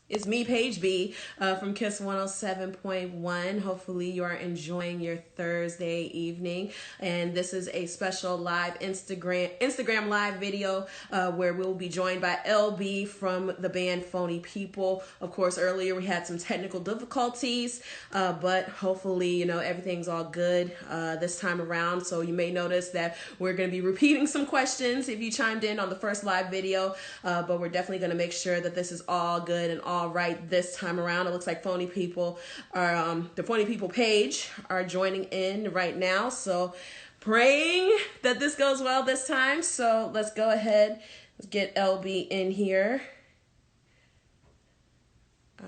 It's me, Paige B, from Kiss 107.1. Hopefully, you are enjoying your Thursday evening. And this is a special live Instagram live video where we'll be joined by LB from the band Phony Ppl. Of course, earlier we had some technical difficulties, but hopefully, everything's all good this time around. So you may notice that we're going to be repeating some questions if you chimed in on the first live video, but we're definitely going to make sure that this is all good and all right this time around. It looks like Phony Ppl are the Phony Ppl page are joining in right now. So praying that this goes well this time. So let's go ahead. Let's get LB in here.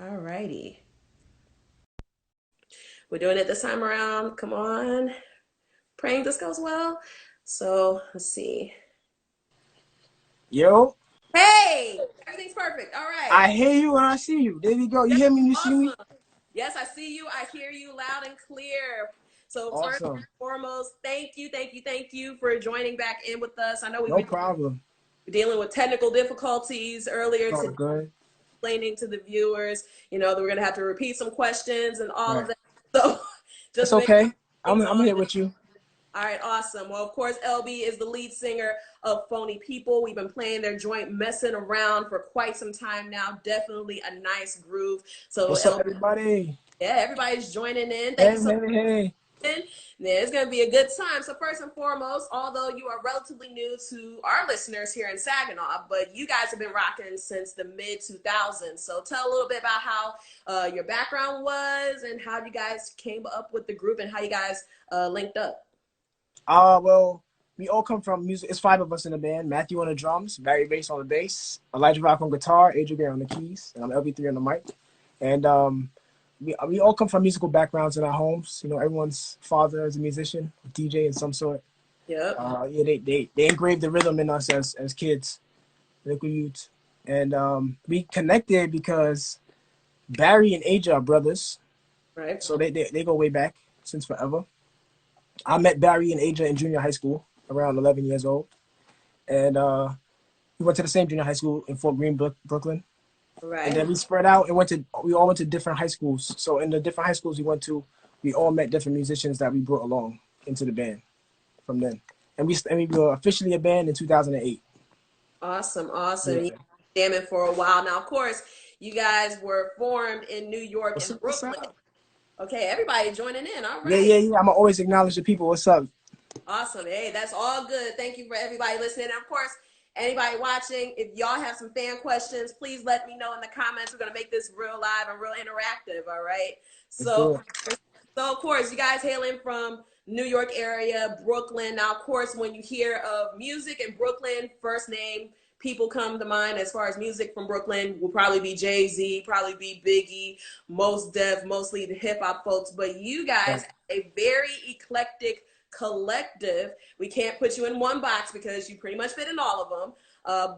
All righty. We're doing it this time around. Come on. Praying this goes well. So let's see. Yo. Hey, everything's perfect. All right. I hear you and I see you. There we go. You hear me? You see me? Yes, I see you. I hear you loud and clear. So first Awesome. and foremost, thank you for joining back in with us. I know we've No been problem. dealing with technical difficulties earlier It's all today, good. explaining to the viewers, that we're gonna have to repeat some questions and all of Right. that. So It's just make okay. things I'm all here good. with you. All right, awesome. Well, of course, LB is the lead singer of Phony Ppl. We've been playing their joint Messing Around for quite some time now. Definitely a nice groove. So What's up, LB, everybody? yeah, everybody's joining in. Thank Hey, you so hey, hey. much. It's going to be a good time. So first and foremost, although you are relatively new to our listeners here in Saginaw, but you guys have been rocking since the mid 2000s. So tell a little bit about how your background was and how you guys came up with the group and how you guys linked up. Well, we all come from music. It's five of us in the band. Matthew on the drums, Barry Bass on the bass, Elijah Rock on guitar, Adrian Gray on the keys, and I'm LB3 on the mic. And we all come from musical backgrounds in our homes. You know, everyone's father is a musician, a DJ in some sort. Yep. Yeah, they engraved the rhythm in us as kids, little youths. And we connected because Barry and Aja are brothers. Right. So they go way back since forever. I met Barry and Aja in junior high school, around 11 years old. And we went to the same junior high school in Fort Greene, Brooklyn. Right. And then we spread out and we all went to different high schools. So in the different high schools we went to, we all met different musicians that we brought along into the band from then. And we were officially a band in 2008. Awesome. Yeah. You jamming for a while. Now, of course, you guys were formed in New York What's and up? What's Brooklyn. up? Okay, everybody joining in. All Yeah, right. yeah, yeah. I'ma always acknowledge the people. What's up? Awesome. Hey, that's all good. Thank you for everybody listening. And of course, anybody watching, if y'all have some fan questions, please let me know in the comments. We're going to make this real live and real interactive. All right. Let's do So, it. so of course, you guys hailing from New York area, Brooklyn. Now, of course, when you hear of music in Brooklyn, first name people come to mind as far as music from Brooklyn will probably be Jay-Z, probably be Biggie, Most Def, mostly the hip hop folks. But you guys Right. have a very eclectic collective. We can't put you in one box because you pretty much fit in all of them.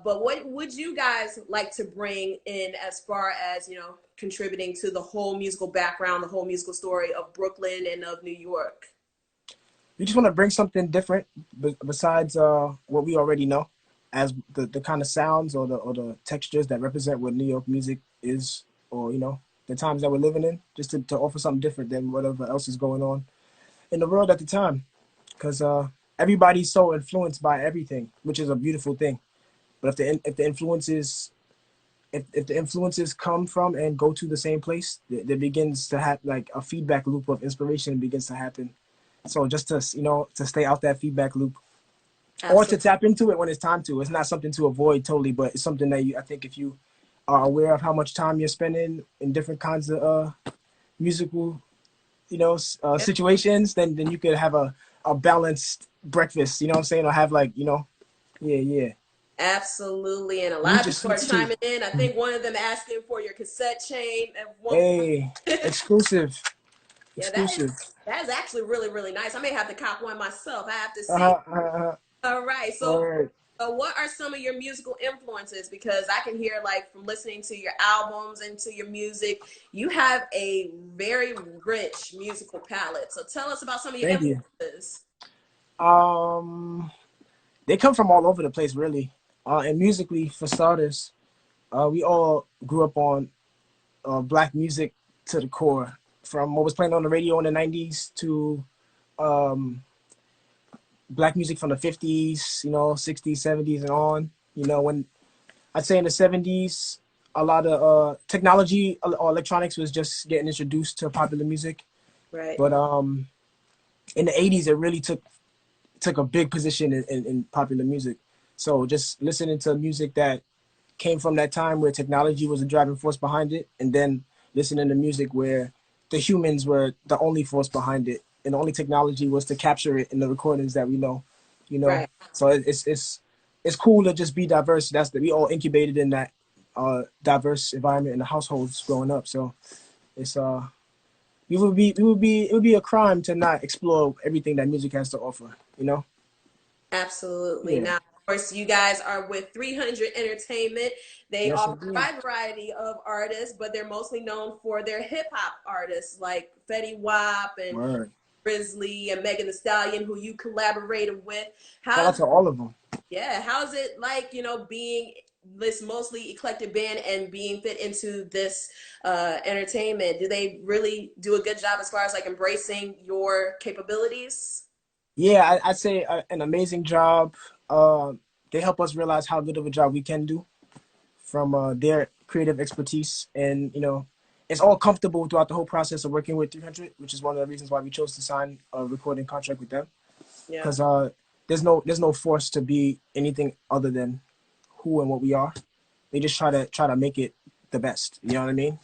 But what would you guys like to bring in as far as, contributing to the whole musical background, the whole musical story of Brooklyn and of New York? We just want to bring something different besides what we already know, as the kind of sounds or the textures that represent what New York music is, or the times that we're living in, just to offer something different than whatever else is going on in the world at the time. Because everybody's so influenced by everything, which is a beautiful thing. But if the influences if the influences come from and go to the same place, there begins to have like a feedback loop of inspiration begins to happen. So just to stay out that feedback loop, or to Absolutely. tap into it when it's time to. It's not something to avoid totally, but it's something that I think if you are aware of how much time you're spending in different kinds of musical, situations, then you could have a balanced breakfast. You know what I'm saying? Or have yeah, yeah. Absolutely. And a You lot of just people are sweet too. chiming in. I think one of them asking for your cassette chain at one Hey, point. exclusive, Yeah, that exclusive. is actually really, really nice. I may have to cop one myself. I have to Uh see. huh. Uh-huh. All right. All So right. what are some of your musical influences? Because I can hear, like, from listening to your albums and to your music, you have a very rich musical palette. So tell us about some of your Thank you. influences. Um, they come from all over the place, really. And musically, for starters, we all grew up on black music to the core, from what was playing on the radio in the 90s to um, black music from the 50s, 60s, 70s, and on. When I'd say in the 70s, a lot of technology or electronics was just getting introduced to popular music. Right. But in the 80s, it really took a big position in popular music. So just listening to music that came from that time where technology was a driving force behind it, and then listening to music where the humans were the only force behind it, and the only technology was to capture it in the recordings that we know. Right. So it's cool to just be diverse. We all incubated in that diverse environment in the households growing up. So it's it would be a crime to not explore everything that music has to offer. Absolutely. Yeah. Now, of course, you guys are with 300 Entertainment. They Yes, offer a indeed. wide variety of artists, but they're mostly known for their hip hop artists like Fetty Wap and Word. Grizzly and Megan Thee Stallion, who you collaborated with. Shout out How's to all of them. Yeah, how's it like, being this mostly eclectic band and being fit into this entertainment? Do they really do a good job as far as like embracing your capabilities? Yeah, I'd say an amazing job. They help us realize how good of a job we can do from their creative expertise, and it's all comfortable throughout the whole process of working with 300, which is one of the reasons why we chose to sign a recording contract with them. Yeah, Because there's no force to be anything other than who and what we are. They just try to make it the best. You know what I mean?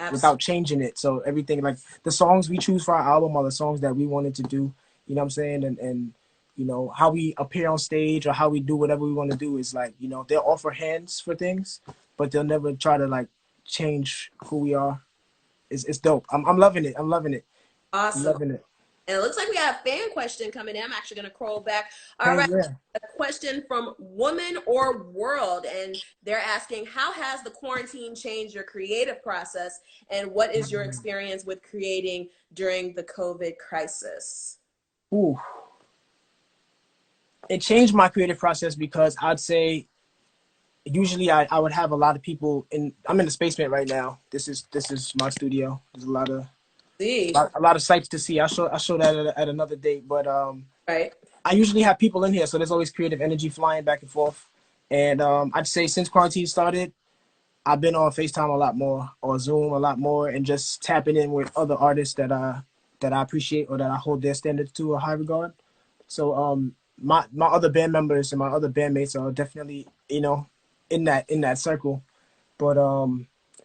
absolutely. Without changing it. So everything, like the songs we choose for our album are the songs that we wanted to do. You know what I'm saying? And how we appear on stage or how we do whatever we want to do is like, they'll offer hands for things, but they'll never try to like change who we are. It's dope. I'm loving it. I'm loving it. I'm Awesome. loving it. And it looks like we have a fan question coming in. I'm actually going to scroll back. All Hey, right. yeah. A question from Woman or World. And they're asking, how has the quarantine changed your creative process? And what is your experience with creating during the COVID crisis? Ooh. It changed my creative process because I'd say usually I would have a lot of people I'm in the basement right now. This is my studio. There's See, a lot of sights to see. I'll show that at another date. But right? I usually have people in here, so there's always creative energy flying back and forth. And I'd say since quarantine started, I've been on FaceTime a lot more, or Zoom a lot more, and just tapping in with other artists that I appreciate or that I hold their standards to a high regard. So my other band members and my other bandmates are definitely in that circle. But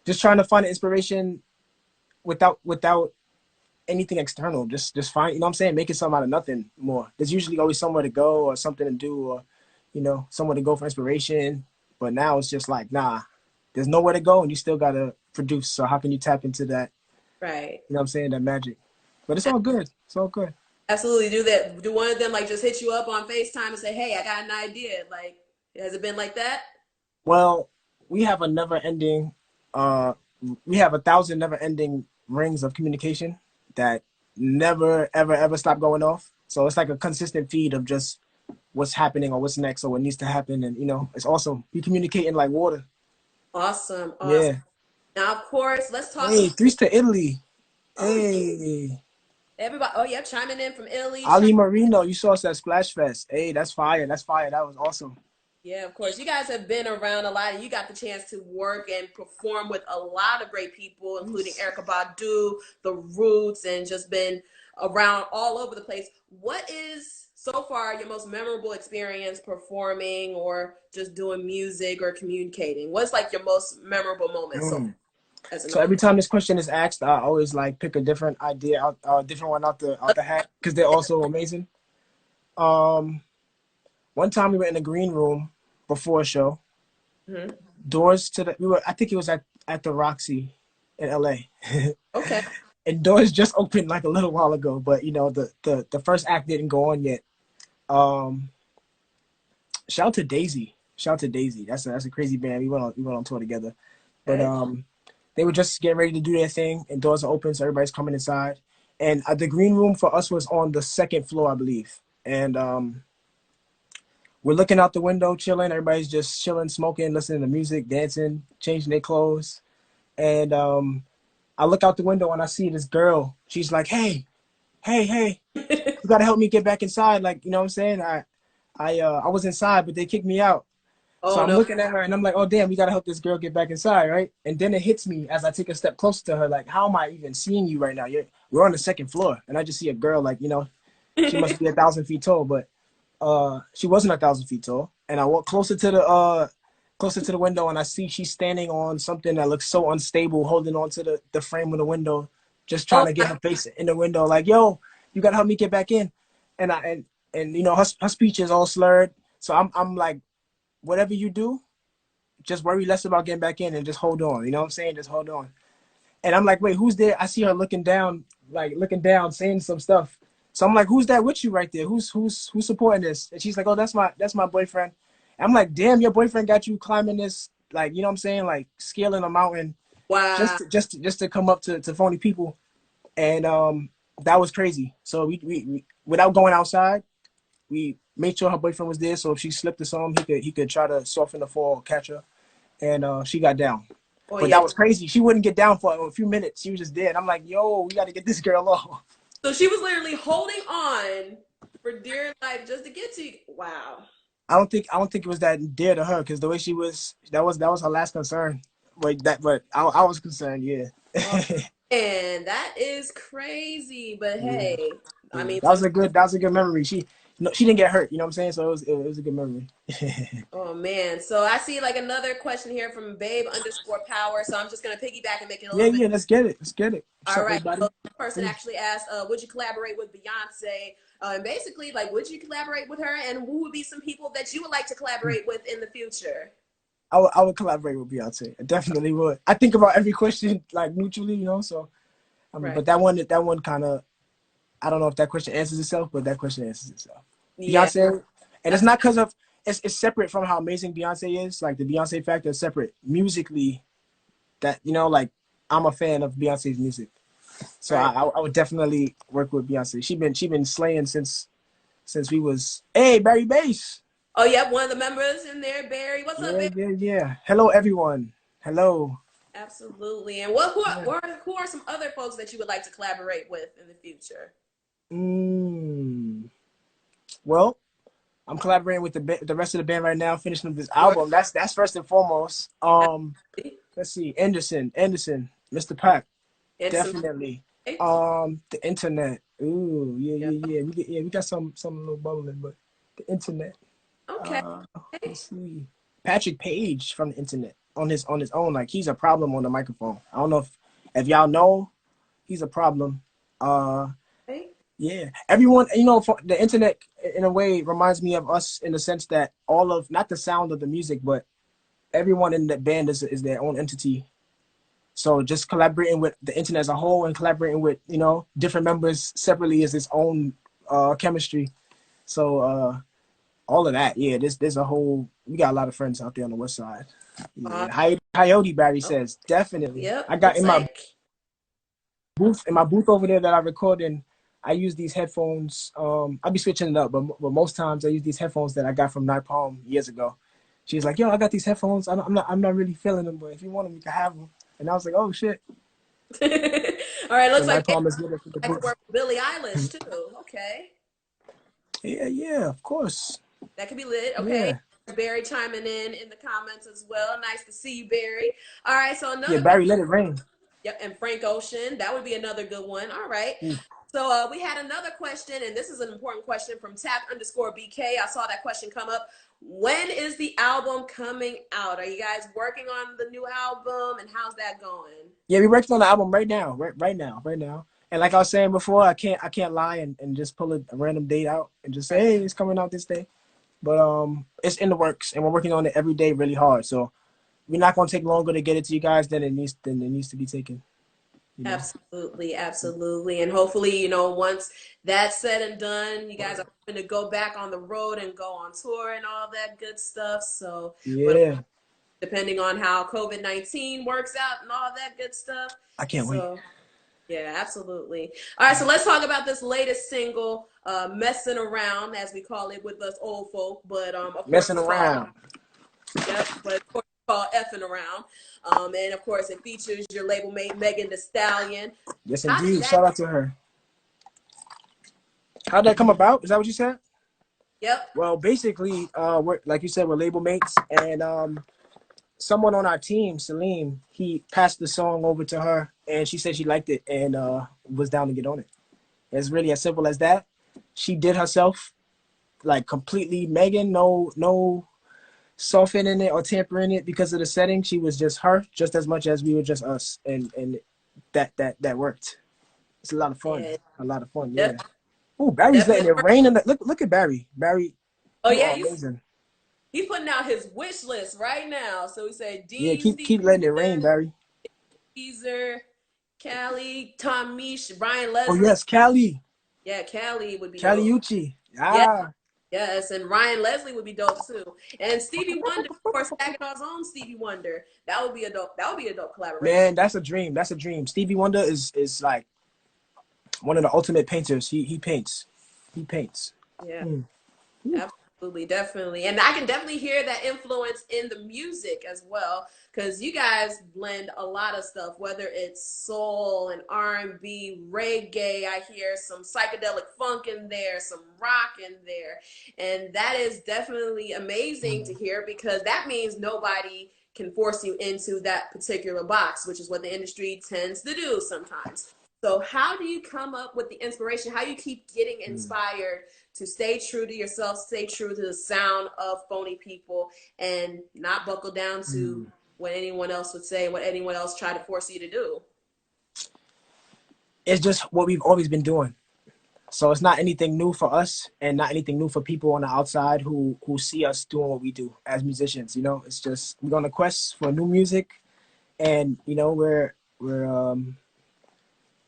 just trying to find inspiration without anything external. Just find, what I'm saying, making something out of nothing more. There's usually always somewhere to go or something to do, or somewhere to go for inspiration. But now it's just like, nah, there's nowhere to go and you still gotta produce. So how can you tap into that, Right. what I'm saying, that magic? But it's all good. It's all good. Absolutely. Do that. Do one of them like just hit you up on FaceTime and say, hey, I got an idea? Like, has it been like that? Well, we have a never ending we have 1,000 never ending rings of communication that never ever ever stop going off. So it's like a consistent feed of just what's happening or what's next or what needs to happen, and it's awesome. We communicating like water. Awesome. Awesome. Yeah. Now, of course, let's talk Hey, about, threes to Italy. oh, yeah, Hey, everybody. Oh, yeah, chiming in from Italy. Ali Marino, you saw us at Splash Fest. Hey, that's fire. That's fire. That was awesome. Yeah, of course. You guys have been around a lot and you got the chance to work and perform with a lot of great people, including Erica Badu, The Roots, and just been around all over the place. What is so far your most memorable experience performing or just doing music or communicating? What's like your most memorable moment so Mm. far as an So artist? every time this question is asked, I always like pick a different idea out, different one out the hat because they're also amazing. Um, One time we were in the green room before a show. Mhm. Doors to the we were I think it was at the Roxy in LA. Okay. And doors just opened like a little while ago, but the first act didn't go on yet. Um, Shout out to Daisy. Shout out to Daisy. That's a crazy band. We went on tour together. But Okay. they were just getting ready to do their thing, and doors are open, so everybody's coming inside. And the green room for us was on the second floor, I believe. And we're looking out the window, chilling. Everybody's just chilling, smoking, listening to music, dancing, changing their clothes. and I look out the window and I see this girl. She's like, "Hey, hey, you gotta help me get back inside." Like, you know what I'm saying? I was inside, but they kicked me out. So Oh I'm no. looking at her and I'm like, "Oh damn, we gotta help this girl get back inside, right?" And then it hits me as I take a step closer to her, like, "How am I even seeing you right now? We're on the second floor, and I just see a girl, like, you know, she must be 1,000 feet tall, but she wasn't 1,000 feet tall." And I walk closer to the window, and I see she's standing on something that looks so unstable, holding on to the frame of the window, just trying Oh to get my. her face in the window, like, "Yo, you gotta help me get back in." And and you know, her speech is all slurred, so I'm like, whatever you do, just worry less about getting back in and just hold on. You know what I'm saying? Just hold on. And I'm like, "Wait, who's there?" I see her looking down, saying some stuff. So I'm like, "Who's that with you right there? Who's supporting this?" And she's like, "Oh, that's my boyfriend." And I'm like, "Damn, your boyfriend got you climbing this, like, you know what I'm saying, like scaling a mountain Wow. just to come up to Phony Ppl." And that was crazy. So we without going outside, we made sure her boyfriend was there. So if she slipped or something, he could try to soften the fall, catch her. And she got down. Oh But yeah. that was crazy. She wouldn't get down for a few minutes. She was just there. And I'm like, "Yo, we got to get this girl off." So she was literally holding on for dear life just to get to you. Wow. I don't think it was that dear to her, because the way she was, that was her last concern. But I was concerned, yeah. Oh, and that is crazy. But Yeah, hey, I yeah. mean, That was a good memory. She didn't get hurt, you know what I'm saying? So it was a good memory. oh man. So I see like another question here from Babe_Power. So I'm just gonna piggyback and make it a Yeah, little bit. yeah, let's get it. Let's get it. What's All up, right. everybody? So this person actually asked, would you collaborate with Beyonce? And basically, like, would you collaborate with her? And who would be some people that you would like to collaborate with in the future? I would collaborate with Beyonce. I definitely would. I think about every question like mutually, you know. So I mean, Right. but that one kind of, I don't know if that question answers itself, but that question answers itself. Yeah. Beyonce, and it's not because of it's separate from how amazing Beyonce is. Like the Beyonce factor is separate musically. That, you know, like, I'm a fan of Beyonce's music, so Right. I would definitely work with Beyonce. She been slaying since we was, hey, Barry Bass. Oh, yep. One of the members in there, Barry. What's up, Yeah, Barry? yeah, yeah. Hello, everyone. Hello. Absolutely. And what Yeah. who are some other folks that you would like to collaborate with in the future? Mm. Well, I'm collaborating with the rest of the band right now, finishing up this Or album. That's first and foremost. Let's see, Anderson, Mr. Pack, and some. definitely. Okay. The internet. Ooh, yeah, Yeah. yeah, yeah. We got some little bubbling, but the internet. Okay. Uh, let's see. Patrick Page from the internet on his own. Like, he's a problem on the microphone. I don't know if y'all know, he's a problem. Uh, Okay. yeah. Everyone, you know, for the internet in a way reminds me of us, in the sense that all of, not the sound of the music, but everyone in the band is their own entity. So just collaborating with the internet as a whole and collaborating with, you know, different members separately is its own chemistry. So all of that, yeah. There's a whole. We got a lot of friends out there on the west side. Uh, Yeah, Coyote Barry oh, says definitely. yep. I got Looks like. in my booth over there that I record in. I use these headphones. I'll be switching it up, but most times I use these headphones that I got from Napalm years ago. She's like, "Yo, I got these headphones. I'm not really feeling them, but if you want them, you can have them." And I was like, "Oh shit!" All right. So Looks like Babe Napalm is good for the like to booth. work with Billie Eilish too. Okay. Yeah, yeah, of course. That could be lit. Okay. Yeah, Barry chiming in the comments as well. Nice to see you, Barry. All right. So yeah. another good. Barry, let it rain. Yep. And Frank Ocean. That would be another good one. All right. Ooh. So we had another question, and this is an important question from tap_BK. I saw that question come up. When is the album coming out? Are you guys working on the new album, and how's that going? Yeah, we're working on the album right now, right now. And like I was saying before, I can't lie and just pull a random date out and just say, Right. hey, it's coming out this day. But it's in the works, and we're working on it every day really hard. So we're not gonna take longer to get it to you guys than it needs to be taken. You know. Absolutely, absolutely. And hopefully, once that's said and done, you guys are going to go back on the road and go on tour and all that good stuff. So, but Yeah, depending on how COVID-19 works out and all that good stuff. I can't wait. So, yeah, absolutely. All right, so let's talk about this latest single, Messing Around, as we call it with us old folk. But of course, Messing it's called, around. yep, but of course, called Effing Around. And of course, it features your label mate Megan Thee Stallion. Yes, How did indeed. that? Shout out to her. How'd that come about? Is that what you said? Yep. Well, basically, we're like you said, we're label mates, and someone on our team, Salim, he passed the song over to her, and she said she liked it and was down to get on it. It's really as simple as that. She did herself, like completely Megan, no softening it or tampering it because of the setting. She was just her, just as much as we were just us, and that worked. It's a lot of fun. Yeah. A lot of fun, yeah. Def- Oh, Barry's letting Definitely. it rain. Look at Barry. Barry, Oh you yeah, are amazing. he's putting out his wish list right now. So he said Yeah, Dean, keep Stevie keep letting it rain, Wonder, Barry. Teaser, Callie, Tom Misch, Brian Oh Leslie. yes, Cali, Yeah, Callie would be Cali dope. Uchi. Yeah, Ah, yes, and Ryan Leslie would be dope too. And Stevie Wonder, of course, Saginaw's own Stevie Wonder. That would be a dope. That would be a dope collaboration. man, that's a dream. That's a dream. Stevie Wonder is like one of the ultimate painters. He paints. He paints. Yeah. Mm. Absolutely, definitely. And I can definitely hear that influence in the music as well, because you guys blend a lot of stuff, whether it's soul and R&B, reggae. I hear some psychedelic funk in there, some rock in there. And that is definitely amazing to hear, because that means nobody can force you into that particular box, which is what the industry tends to do sometimes. So how do you come up with the inspiration? How do you keep getting inspired to stay true to yourself, stay true to the sound of Phony Ppl, and not buckle down to Mm. what anyone else would say, what anyone else try to force you to do? It's just what we've always been doing. So it's not anything new for us, and not anything new for people on the outside who see us doing what we do as musicians. You know, it's just we're on a quest for new music, and you know we're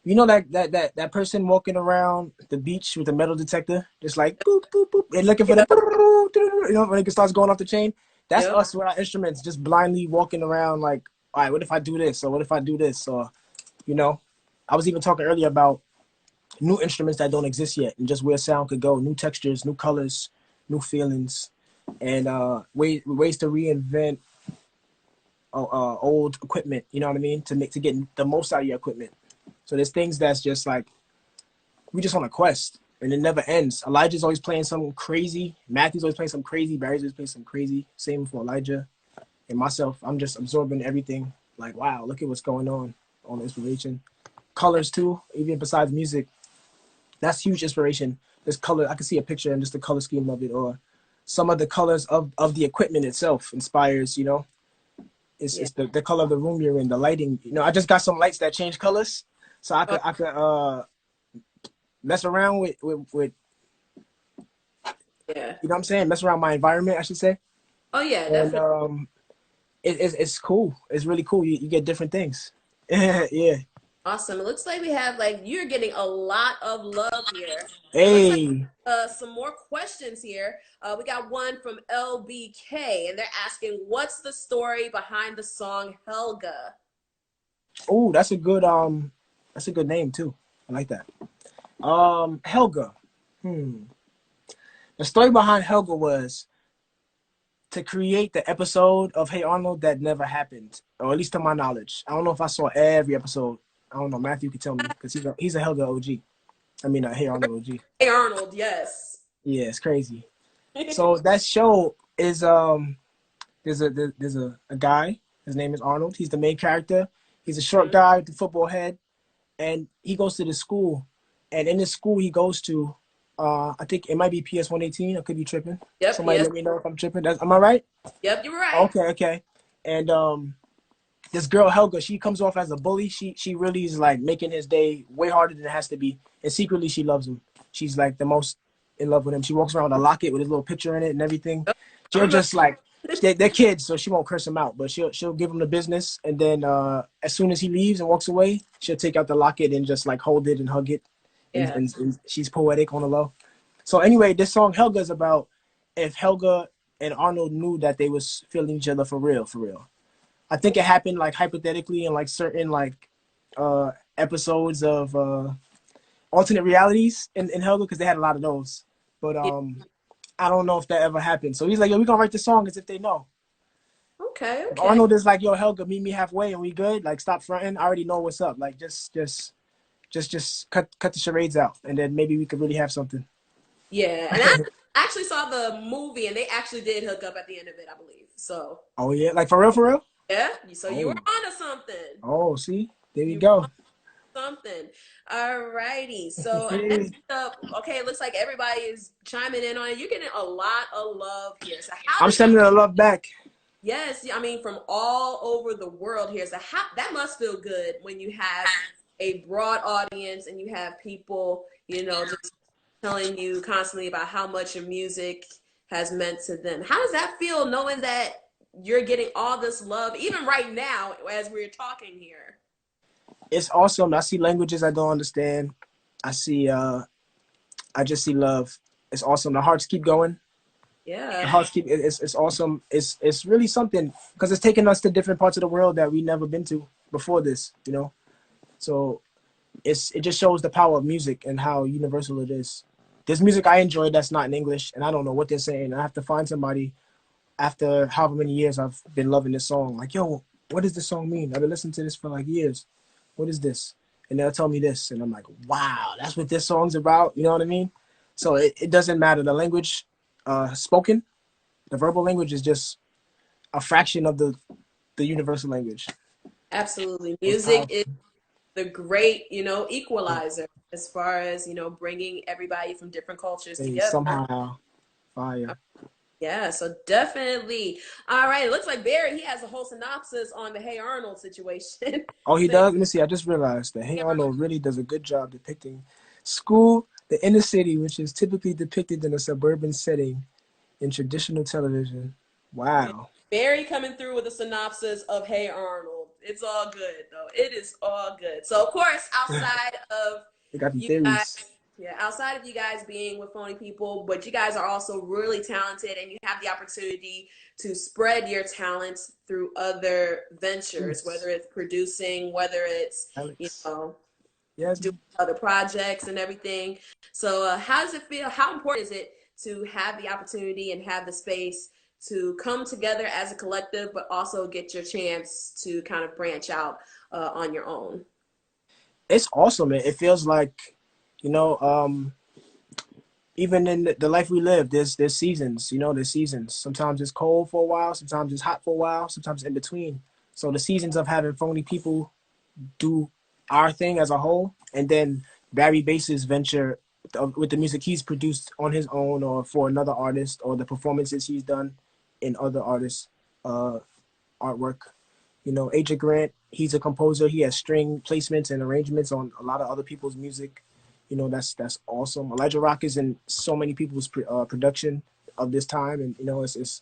you know that person walking around the beach with a metal detector, just like boop boop boop, and looking for the, Yep. you know, when it starts going off the chain. That's Yep. us with our instruments, just blindly walking around like, all right, what if I do this, or what if I do this, or you know, I was even talking earlier about new instruments that don't exist yet, and just where sound could go, new textures, new colors, new feelings, and ways to reinvent old equipment. You know what I mean? To get the most out of your equipment. So there's things that's just like we just on a quest, and it never ends. Elijah's always playing something crazy. Matthew's always playing something crazy. Barry's always playing something crazy. Same for Elijah and myself. I'm just absorbing everything. Like, wow, look at what's going on inspiration. Colors too, even besides music. That's huge inspiration. This color, I can see a picture and just the color scheme of it, or some of the colors of the equipment itself inspires, you know. Yeah. It's the color of the room you're in, the lighting. You know, I just got some lights that change colors. So Oh, I could mess around with yeah. you know what I'm saying? Mess around my environment, I should say. Oh, yeah, And definitely. it's cool. It's really cool. You get different things. Yeah. Awesome. It looks like we have, like, you're getting a lot of love here. And let's Hey. some more questions here. We got one from LBK, and they're asking, what's the story behind the song Helga? Oh, that's a good name too. I like that. Helga. Hmm. The story behind Helga was to create the episode of Hey Arnold that never happened, or at least to my knowledge. I don't know if I saw every episode. I don't know. Matthew could tell me because he's a Helga OG. I mean, a Hey Arnold OG. Hey Arnold, yes. Yeah, it's crazy. So that show is there's a guy. His name is Arnold. He's the main character. He's a short guy with the football head, and he goes to the school. And in the school he goes to, I think it might be PS 118. I could be tripping. Yep, Somebody yes. let me know if I'm tripping. Am I right? Yep, you were right. Okay, okay. And this girl Helga, she comes off as a bully. She really is like making his day way harder than it has to be. And secretly she loves him. She's like the most in love with him. She walks around with a locket with his little picture in it and everything. Yep, I She'll remember. just like they're kids, so she won't curse him out, but she'll give him the business, and then as soon as he leaves and walks away, she'll take out the locket and just like hold it and hug it, Yeah. and she's poetic on the low. So anyway, this song Helga is about if Helga and Arnold knew that they was feeling each other for real, for real. I think it happened like hypothetically in like certain like episodes of alternate realities in Helga, because they had a lot of those. But Yeah. I don't know if that ever happened. So he's like, yo, we're gonna write the song as if they know. Okay, If okay. Arnold is like, yo, Helga, meet me halfway and we good, like stop fronting, I already know what's up. Like just cut the charades out, and then maybe we could really have something. Yeah, and I actually saw the movie, and they actually did hook up at the end of it, I believe. So Oh yeah, like for real, for real. yeah, so you were Oh, onto something. oh, see, there we You were go. onto something. All righty. So next up, okay, it looks like everybody is chiming in on it. You're getting a lot of love here. So how I'm does that? sending the love back. Yes, I mean from all over the world here. So how that must feel good when you have a broad audience and you have people, just telling you constantly about how much your music has meant to them. How does that feel knowing that you're getting all this love, even right now as we're talking here? It's awesome. I see languages I don't understand. I see I just see love. It's awesome. The hearts keep going. The Yeah, hearts keep it's awesome. It's really something because it's taking us to different parts of the world that we never been to before this, you know. So it just shows the power of music and how universal it is. There's music I enjoy that's not in English and I don't know what they're saying. I have to find somebody after however many years I've been loving this song. Like, yo, what does this song mean? I've been listening to this for like years. What is this? And they'll tell me this. And I'm like, wow, that's what this song's about. You know what I mean? So it doesn't matter. The language spoken, the verbal language is just a fraction of the universal language. absolutely. It's Music powerful. is the great, equalizer as far as, bringing everybody from different cultures They together. somehow fire. Yeah, so definitely. All right, it looks like Barry, he has a whole synopsis on the Hey Arnold situation. Oh, he Saying, does? Let me see. I just realized that Hey Arnold really does a good job depicting school, the inner city, which is typically depicted in a suburban setting in traditional television. yeah, Wow. Barry coming through with a synopsis of Hey Arnold. It's all good though. It is all good. So of course, outside of They got the you guys, theories. yeah, outside of you guys being with Phony Ppl, but you guys are also really talented and you have the opportunity to spread your talents through other ventures, Yes. whether it's producing, whether it's, you Alex. know, doing Yasmin. other projects and everything. So, how does it feel? How important is it to have the opportunity and have the space to come together as a collective, but also get your chance to kind of branch out on your own? It's awesome. It feels like, you know, even in the life we live, there's seasons. You know, there's seasons. Sometimes it's cold for a while. Sometimes it's hot for a while. Sometimes in between. So the seasons of having Phony Ppl do our thing as a whole, and then Barry Bass's venture with the music he's produced on his own or for another artist, or the performances he's done in other artists' uh, artwork. You know, AJ Grant, he's a composer. He has string placements and arrangements on a lot of other people's music. You know, that's awesome. Elijah Rock is in so many people's production of this time, and you know, it's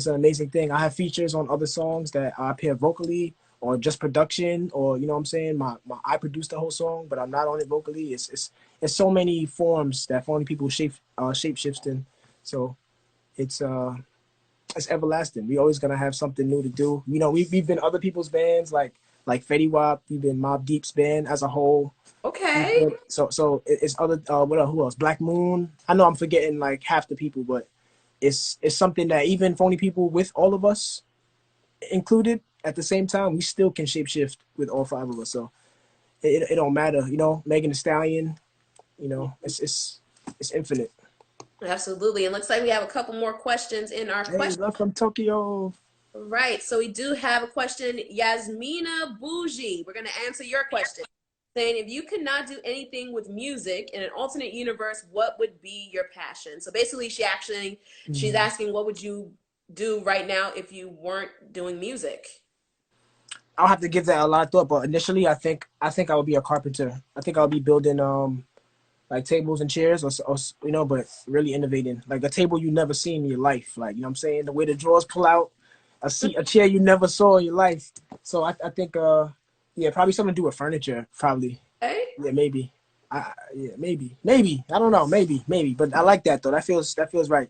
an amazing thing. I have features on other songs that I appear vocally or just production, or you know what I'm saying. I produced the whole song, but I'm not on it vocally. It's so many forms that Phony Ppl shape shifts in. So it's it's everlasting. We always gonna have something new to do. You know, we've been other people's bands like Fetty Wap. We've been Mobb Deep's band as a whole. Okay. So it's other who else? Black Moon. I know I'm forgetting like half the people, but it's something that even Phony Ppl with all of us included at the same time, we still can shapeshift with all five of us. So it don't matter, you know. Megan Thee Stallion, you know, it's infinite. Absolutely. It looks like we have a couple more questions in our Hey, question. love from Tokyo. Right. So we do have a question. Yasmina Bougie, we're going to answer your question. Saying, if you could not do anything with music in an alternate universe, what would be your passion? So basically, she's asking, what would you do right now if you weren't doing music? I'll have to give that a lot of thought, but initially, I think I would be a carpenter. I think I'll be building like tables and chairs, or you know, but really innovating, like a table you never seen in your life, like you know what I'm saying, the way the drawers pull out, a chair you never saw in your life. So I think yeah, probably something to do with furniture, probably. Okay. Yeah, maybe. Yeah, maybe. I don't know, maybe. But I like that though. That feels right.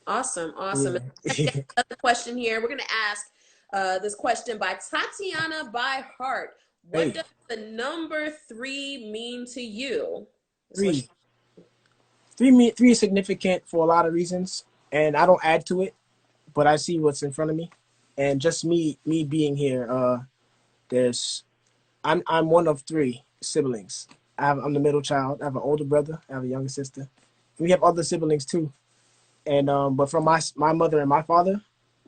Awesome. Awesome. Yeah. Another question here. We're going to ask this question by Tatiana by Heart. What Hey, does the number three mean to you? That's what she. three, three is significant for a lot of reasons, and I don't add to it, but I see what's in front of me. And just me being here, there's I'm one of three siblings. I'm the middle child. I have an older brother. I have a younger sister. We have other siblings too. And but from my mother and my father,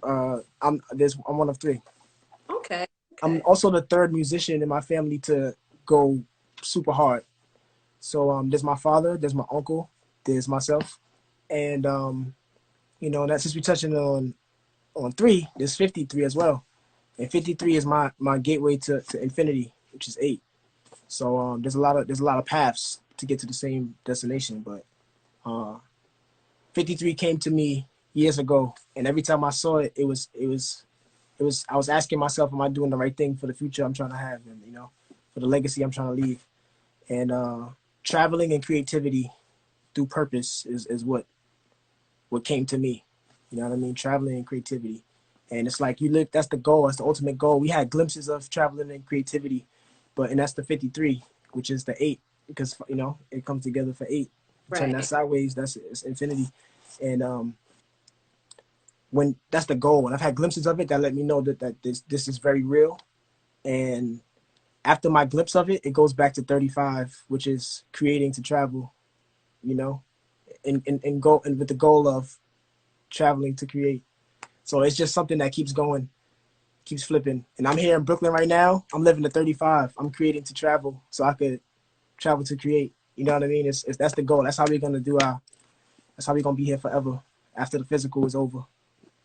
I'm one of three. Okay. I'm Okay. also the third musician in my family to go super hard. So there's my father, there's my uncle, there's myself, and that since we're touching on three, there's 53 as well, and 53 is my gateway to infinity, which is 8. So there's a lot of paths to get to the same destination, but 53 came to me years ago, and every time I saw it, it was I was asking myself, am I doing the right thing for the future I'm trying to have, and for the legacy I'm trying to leave, and traveling and creativity through purpose is what came to me. You know what I mean? Traveling and creativity. And it's like you live, that's the goal, that's the ultimate goal. We had glimpses of traveling and creativity, and that's the 53, which is the 8, because it comes together for 8. Turn that Right. sideways, it's infinity. And when that's the goal, and I've had glimpses of it that let me know that this is very real. And after my glimpse of it, it goes back to 35, which is creating to travel, you know, and with the goal of traveling to create. So it's just something that keeps going, keeps flipping. And I'm here in Brooklyn right now. I'm living to 35. I'm creating to travel so I could travel to create. You know what I mean? It's that's the goal. That's how we're gonna that's how we're gonna be here forever after the physical is over.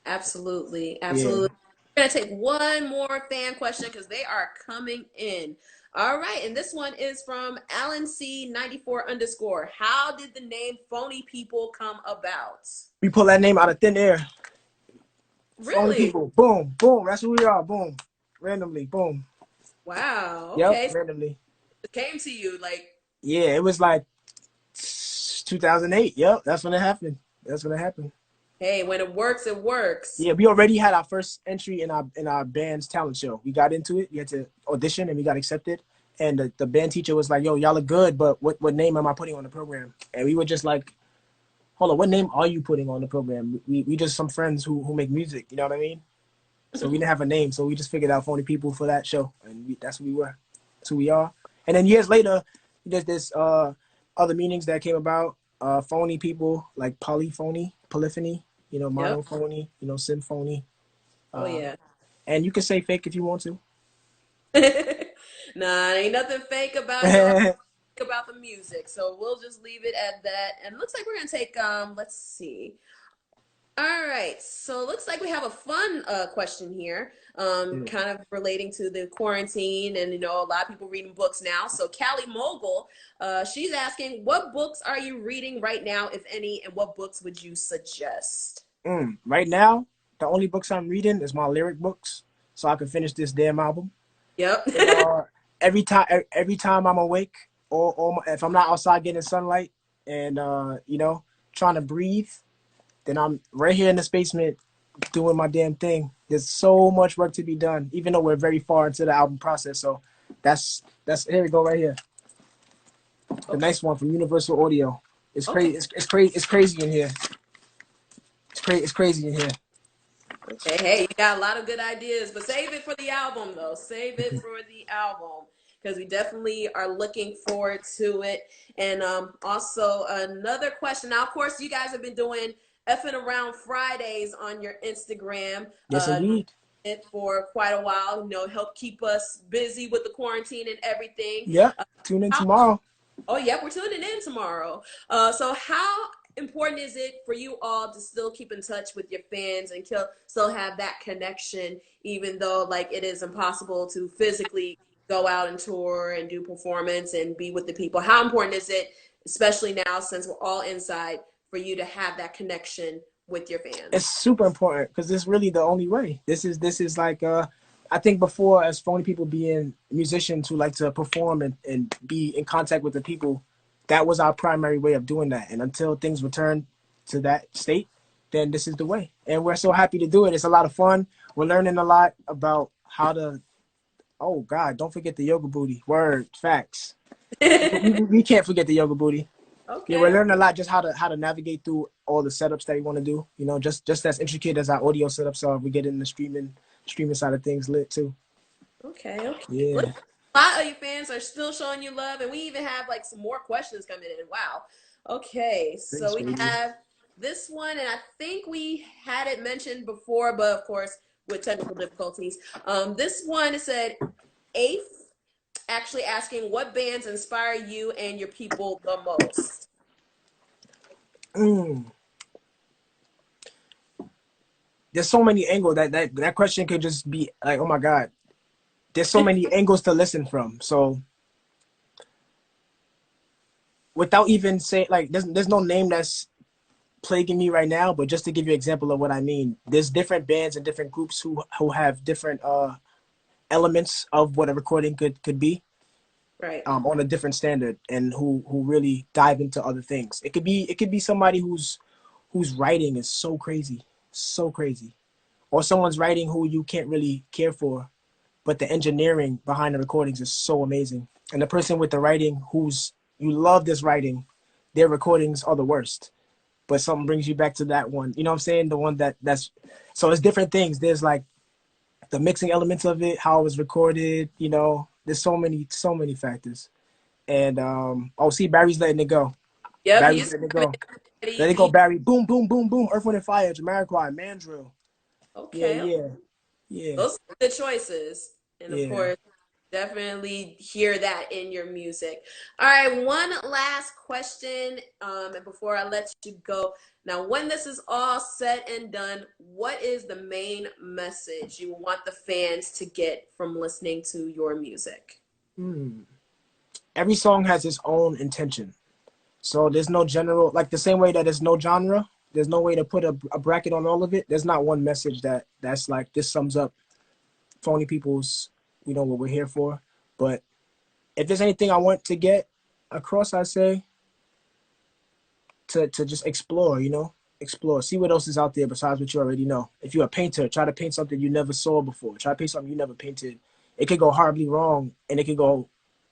Absolutely. Yeah. Absolutely. We're going to take one more fan question because they are coming in. All right. And this one is from Alan C 94 underscore. How did the name Phony Ppl come about? We pull that name out of thin air. Phony Really? people. Boom, boom. That's who we are. Boom. Randomly. Boom. Wow. Yep. Okay. So Randomly. it came to you like, Yeah, it was like 2008. Yep. That's when it happened. That's when it happened. hey, when it works, it works. Yeah, we already had our first entry in our band's talent show. We got into it. We had to audition and we got accepted. And the band teacher was like, "Yo, y'all are good, but what name am I putting on the program?" And we were just like, "Hold on, what name are you putting on the program? We just some friends who make music. You know what I mean?" So we didn't have a name, so we just figured out Phony Ppl for that show, and that's who we were. That's who we are. And then years later, there's this other meanings that came about. Phony people like polyphony, polyphony. Yep. Monophony. Symphony. Oh, Uh, yeah. and you can say fake if you want to. Nah, ain't nothing fake about your art, about the music. So we'll just leave it at that. And it looks like we're gonna take let's see. All right, so it looks like we have a fun question here, Yeah. kind of relating to the quarantine, and a lot of people reading books now. So Callie Mogul, she's asking, what books are you reading right now, if any, and what books would you suggest? Right now, the only books I'm reading is my lyric books, so I can finish this damn album. Yep. And every time I'm awake, or if I'm not outside getting sunlight, and trying to breathe, then I'm right here in this basement doing my damn thing. There's so much work to be done, even though we're very far into the album process. So that's here we go right here. The Okay. nice one from Universal Audio. It's Okay. crazy. It's crazy. It's crazy in here. It's crazy in here. Okay, hey, you got a lot of good ideas, but save it for the album, though. Save it for the album because we definitely are looking forward to it. And also another question. Now, of course, you guys have been doing effing around Fridays on your Instagram. Yes, indeed. It for quite a while. Help keep us busy with the quarantine and everything. Yep. Tune in How tomorrow. Oh, yep, we're tuning in tomorrow. So how important is it for you all to still keep in touch with your fans and still have that connection, even though like it is impossible to physically go out and tour and do performance and be with the people? How important is it, especially now since we're all inside, for you to have that connection with your It's fans? super important because it's really the only way. This is like I think before, as Phony people being musicians who like to perform and be in contact with the people, that was our primary way of doing that. And until things return to that state, then this is the way. And we're so happy to do it. It's a lot of fun. We're learning a lot about how to. Oh God, don't forget the yoga booty. Word, facts. We can't forget the yoga booty. Yeah, we're Okay. learning a lot just how to navigate through all the setups that we want to do. Just as intricate as our audio setups are, we get into streaming streaming side of things lit too. Okay, okay. Look, Yeah. a lot of your fans are still showing you love, and we even have like some more questions coming in. Wow. Okay, so Thanks, we baby. have this one, and I think we had it mentioned before, but of course with technical difficulties. This one said, Eighth actually asking what bands inspire you and your people the most. Mm. There's so many angles that question could just be like, oh my God. There's so many angles to listen from. So without even saying like there's no name that's plaguing me right now, but just to give you an example of what I mean, there's different bands and different groups who have different elements of what a recording could be, Right. on a different standard, and who really dive into other things. It could be somebody whose writing is so crazy, or someone's writing who you can't really care for, but the engineering behind the recordings is so amazing. And the person with the writing who's you love this writing, their recordings are the worst. But something brings you back to that one. You know what I'm saying? The one that's so it's different things. There's like the mixing elements of it, how it was recorded, there's so many factors. And see, Barry's letting it go. Yep, Barry's he's letting it go. Let it go, he, Barry. Boom, boom, boom, boom. Earth, Wind and Fire, Jamiroquai, Mandrill. Yeah, okay. yeah, yeah, Those are the choices. And of yeah. course, definitely hear that in your music. All right, one last question, and before I let you go. Now, when this is all said and done, what is the main message you want the fans to get from listening to your music? Hmm. Every song has its own intention. So there's no general, like the same way that there's no genre, there's no way to put a bracket on all of it. There's not one message that's like, this sums up Phony Ppl's, what we're here for. But if there's anything I want to get across, I say to just explore, explore, see what else is out there besides what you already know. If you're a painter, try to paint something you never saw before. Try to paint something you never painted. It could go horribly wrong, and it could go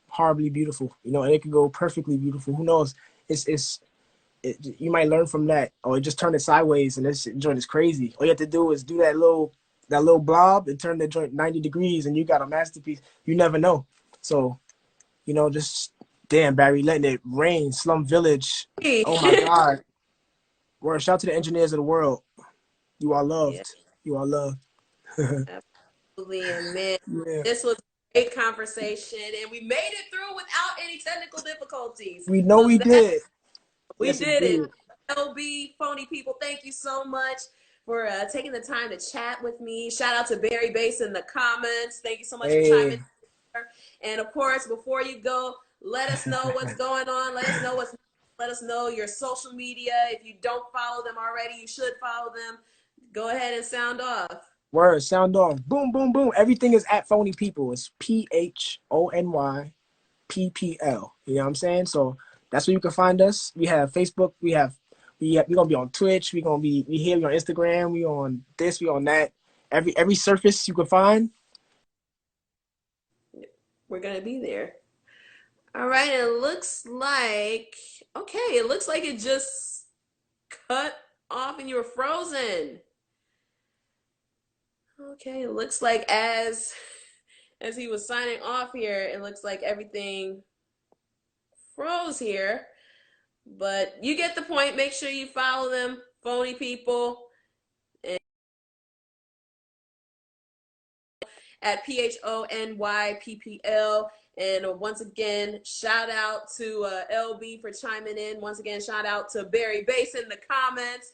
horribly beautiful, and it could go perfectly beautiful. Who knows? You might learn from that, or just turn it sideways, and this joint is crazy. All you have to do is do that little blob and turn the joint 90 degrees, and you got a masterpiece. You never know. So, just damn, Barry, letting it rain, Slum Village. Oh my God. Word, shout out to the engineers of the world. You are Yeah, loved. You are loved. absolutely. And man, Yeah. this was a great conversation, and we made it through without any technical difficulties. We know So we that did. we Yes, did it. indeed. LB, Phony Ppl, thank you so much for taking the time to chat with me. Shout out to Barry Bass in the comments. Thank you so much for chiming Hey, in. And of course, before you go, let us know what's going on. Let us know your social media. If you don't follow them already, you should follow them. Go ahead and sound off. word, sound off. Boom, boom, boom. Everything is at Phony Ppl. It's PhonyPPL. You know what I'm saying? So that's where you can find us. We have Facebook. We're gonna be on Twitch. We here. We on Instagram. We on this. We on that. Every surface you can find. We're going to be there. All right. It looks like, okay, it looks like it just cut off and you were frozen. Okay, it looks like as he was signing off here, it looks like everything froze here. But you get the point. Make sure you follow them, Phony Ppl, at PhonyPPL. And once again, shout out to LB for chiming in. Once again, shout out to Barry Bass in the comments.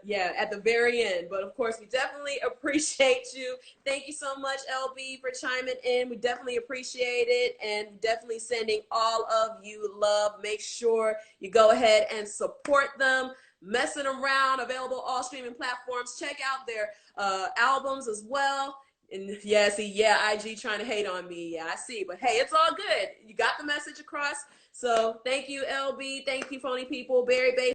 Yeah, at the very end. But of course, we definitely appreciate you. Thank you so much, LB, for chiming in. We definitely appreciate it, and definitely sending all of you love. Make sure you go ahead and support them. Messing Around, available all streaming platforms. Check out their albums as well. And yeah, see, yeah, IG trying to hate on me. Yeah, I see. But hey, it's all good. You got the message across. So thank you, LB. Thank you, Phony Ppl. Barry Bass.